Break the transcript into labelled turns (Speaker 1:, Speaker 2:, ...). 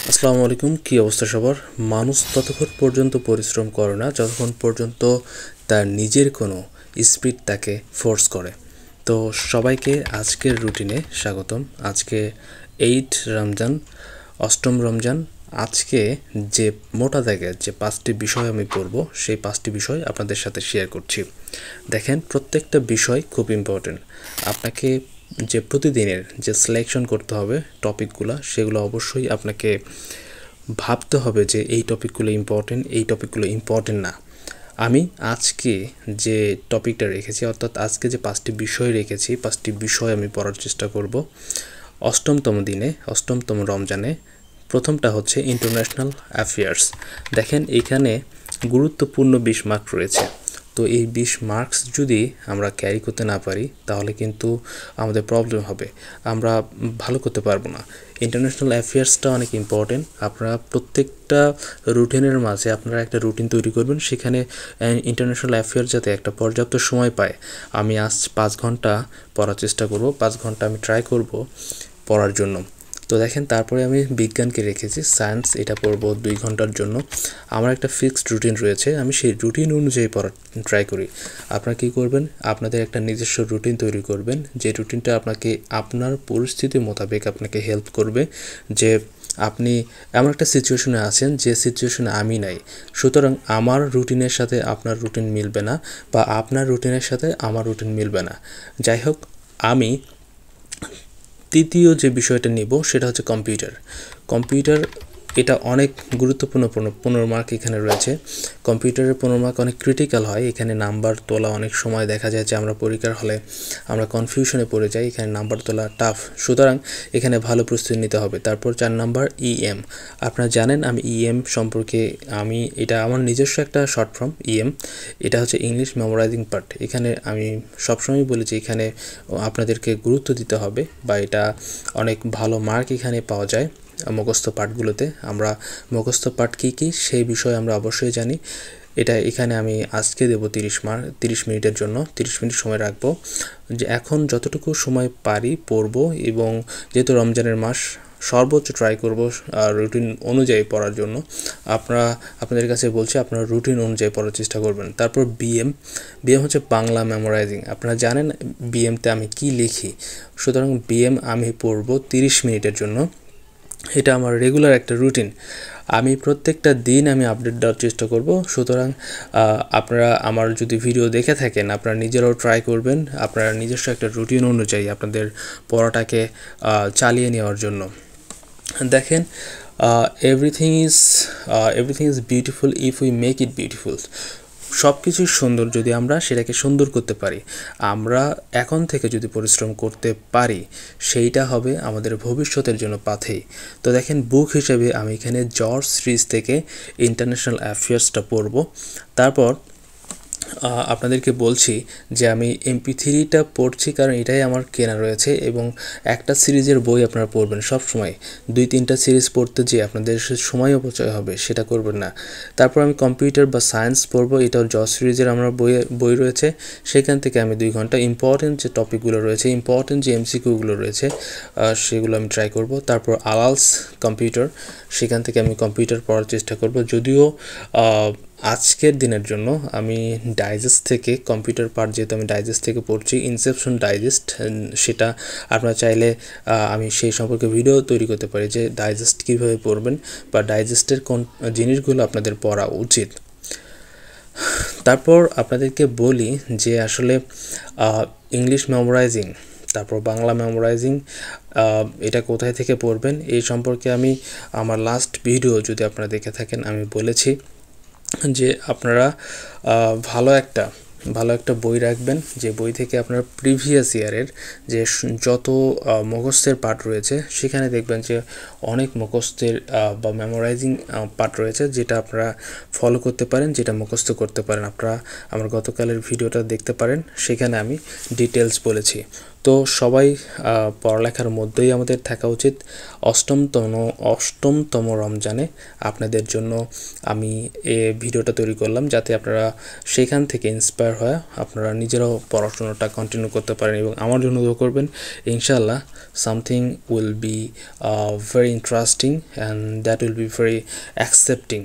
Speaker 1: আসসালামু আলাইকুম। কি অবস্থা সবার? মানুষ ততক্ষণ পর্যন্ত পরিশ্রম করে না যতক্ষণ পর্যন্ত তার নিজের কোনো স্পিড তাকে ফোর্স করে। তো সবাইকে আজকের রুটিনে স্বাগতম। আজকে 8 রমজান, অষ্টম রমজান। আজকে যে মোটা দাগের যে 5টি বিষয় আমি পড়ব, সেই 5টি বিষয় আপনাদের সাথে শেয়ার করছি। দেখেন, প্রত্যেকটা বিষয় খুব ইম্পর্টেন্ট। আপনাকে যে প্রতিদিনের যে সিলেকশন করতে হবে টপিকগুলো, সেগুলো অবশ্যই আপনাকে ভাবতে হবে যে এই টপিকগুলো ইম্পর্টেন্ট, এই টপিকগুলো ইম্পর্টেন্ট না। আমি আজকে যে টপিকটা রেখেছি, অর্থাৎ আজকে যে 5টি বিষয় রেখেছি, 5টি বিষয় আমি পড়ার চেষ্টা করব অষ্টমতম দিনে, অষ্টমতম রমজানে। প্রথমটা হচ্ছে ইন্টারন্যাশনাল অ্যাফেয়ার্স। দেখেন, এখানে গুরুত্বপূর্ণ 20 মার্ক রয়েছে। তো এই 20 মার্কস যদি আমরা ক্যারি করতে না পারি, তাহলে কিন্তু আমাদের প্রবলেম হবে, আমরা ভালো করতে পারবো না। ইন্টারন্যাশনাল অ্যাফেয়ার্সটা অনেক ইম্পর্টেন্ট। আপনারা প্রত্যেকটা রুটিনের মাঝে আপনারা একটা রুটিন তৈরি করবেন, সেখানে ইন্টারন্যাশনাল অ্যাফেয়ার্স যাতে একটা পর্যাপ্ত সময় পায়। আমি আজ 5 ঘন্টা পড়ার চেষ্টা করব, 5 ঘন্টা আমি ট্রাই করব পড়ার জন্য। তো দেখেন, তারপরে আমি বিজ্ঞানকে রেখেছি, সায়েন্স, এটা পড়ব 2 ঘন্টার জন্য। আমার একটা ফিক্সড রুটিন রয়েছে, আমি সেই রুটিন অনুযায়ী পড়ার ট্রাই করি। আপনারা কী করবেন? আপনাদের একটা নিজস্ব রুটিন তৈরি করবেন, যে রুটিনটা আপনাকে আপনার পরিস্থিতি মোতাবেক আপনাকে হেল্প করবে। যে আপনি এমন একটা সিচুয়েশনে আছেন যে সিচুয়েশনে আমি নাই, সুতরাং আমার রুটিনের সাথে আপনার রুটিন মিলবে না, বা আপনার রুটিনের সাথে আমার রুটিন মিলবে না। যাই হোক, আমি তৃতীয় যে বিষয়টা নিব সেটা হচ্ছে কম্পিউটার। কম্পিউটার এটা অনেক গুরুত্বপূর্ণ। 15 মার্ক এখানে রয়েছে। কম্পিউটারের 15 মার্ক অনেক ক্রিটিক্যাল হয়। এখানে নাম্বার তোলা অনেক সময় দেখা যায় যে আমরা পরীক্ষার হলে আমরা কনফিউশনে পড়ে যাই, এখানে নাম্বার তোলা টাফ, সুতরাং এখানে ভালো প্রস্তুতি নিতে হবে। তারপর 4 নাম্বার ইএম। আপনারা জানেন আমি ইএম সম্পর্কে, এটা আমার নিজস্ব একটা শর্ট ফর্ম ইএম। এটা হচ্ছে ইংলিশ মেমোরাইজিং পার্ট। এখানে আমি সবসময় বলেছি এখানে আপনাদেরকে গুরুত্ব দিতে হবে, বা এটা অনেক ভালো মার্ক এখানে পাওয়া যায় মুখস্থ পাঠগুলোতে। আমরা মুখস্থ পাঠ কী কী সেই বিষয়ে আমরা অবশ্যই জানি। এটা এখানে আমি আজকে দেবো 30 মিনিটের জন্য, 30 মিনিট সময় রাখবো। যে এখন যতটুকু সময় পারি পড়ব, এবং যেহেতু রমজানের মাস, সর্বোচ্চ ট্রাই করব রুটিন অনুযায়ী পড়ার জন্য। আপনাদের কাছে বলছি, আপনারা রুটিন অনুযায়ী পড়ার চেষ্টা করবেন। তারপর বিএম হচ্ছে বাংলা মেমোরাইজিং। আপনারা জানেন বিএমতে আমি কি লিখি, সুতরাং বিএম আমি পড়ব 30 মিনিটের জন্য। এটা আমার রেগুলার একটা রুটিন। আমি প্রত্যেকটা দিন আমি আপডেট দেওয়ার চেষ্টা করব। সুতরাং আপনারা আমার যদি ভিডিও দেখে থাকেন, আপনারা নিজেরাও ট্রাই করবেন আপনারা নিজস্ব একটা রুটিন অনুযায়ী আপনাদের পড়াটাকে চালিয়ে নেওয়ার জন্য। দেখেন, everything is beautiful if we make it beautiful. সব কিছুই সুন্দর যদি আমরা সেটাকে সুন্দর করতে পারি। আমরা এখন থেকে যদি পরিশ্রম করতে পারি, সেইটা হবে আমাদের ভবিষ্যতের জন্য পাথেয়। তো দেখেন, বুক হিসেবে আমি এখানে জর্জ সিরিজ থেকে ইন্টারন্যাশনাল অ্যাফেয়ার্সটা পড়ব। তারপর আপনাদেরকে বলছি যে আমি MP3টা পড়ছি, কারণ এটাই আমার কেনা রয়েছে, এবং একটা সিরিজের বই আপনারা পড়বেন সব সময়। 2-3টা সিরিজ পড়তে যে আপনাদের সময় অপচয় হবে, সেটা করবেন না। তারপর আমি কম্পিউটার বা সায়েন্স পড়ব, এটাও জজ সিরিজের আমার বই রয়েছে, সেখান থেকে আমি 2 ঘন্টা ইম্পর্টেন্ট যে টপিকগুলো রয়েছে, ইম্পর্টেন্ট যে MCQগুলো রয়েছে, সেগুলো আমি ট্রাই করব। তারপর আলালস কম্পিউটার, সেখান থেকে আমি কম্পিউটার পড়ার চেষ্টা করব। যদিও আজকের দিনের জন্য আমি ডাইজেস্ট থেকে কম্পিউটার পার্ট, যেহেতু আমি ডাইজেস্ট থেকে পড়ছি, ইনসেপশন ডাইজেস্ট, সেটা আপনারা চাইলে আমি সেই সম্পর্কে ভিডিও তৈরি করতে পারি যে ডাইজেস্ট কীভাবে পড়বেন, বা ডাইজেস্টের কোন জিনিসগুলো আপনাদের পড়া উচিত। তারপর আপনাদেরকে বলি যে আসলে ইংলিশ মেমোরাইজিং, তারপর বাংলা মেমোরাইজিং, এটা কোথায় থেকে পড়বেন এই সম্পর্কে আমি আমার লাস্ট ভিডিও যদি আপনারা দেখে থাকেন, আমি বলেছি যে আপনারা ভালো একটা বই রাখবেন, যে বই থেকে আপনার প্রিভিয়াস ইয়ারের যে যত মুখস্থের পার্ট রয়েছে, সেখানে দেখবেন যে অনেক মুখস্থের বা মেমোরাইজিং পার্ট রয়েছে, যেটা আপনারা ফলো করতে পারেন, যেটা মুখস্থ করতে পারেন। আপনারা আমার গতকালের ভিডিওটা দেখতে পারেন, সেখানে আমি ডিটেলস বলেছি। তো সবাই পড়ালেখার মধ্যেই আমাদের থাকা উচিত। অষ্টমতম রমজানে আপনাদের জন্য আমি এই ভিডিওটা তৈরি করলাম, যাতে আপনারা সেখান থেকে ইন্সপায়ার ইন্সপায়ার হয়ে আপনারা নিজেরাও পড়াশোনাটা কন্টিনিউ করতে পারেন এবং আমার জন্য দোয়া করবেন। ইনশাআল্লাহ something will be very interesting and that will be very accepting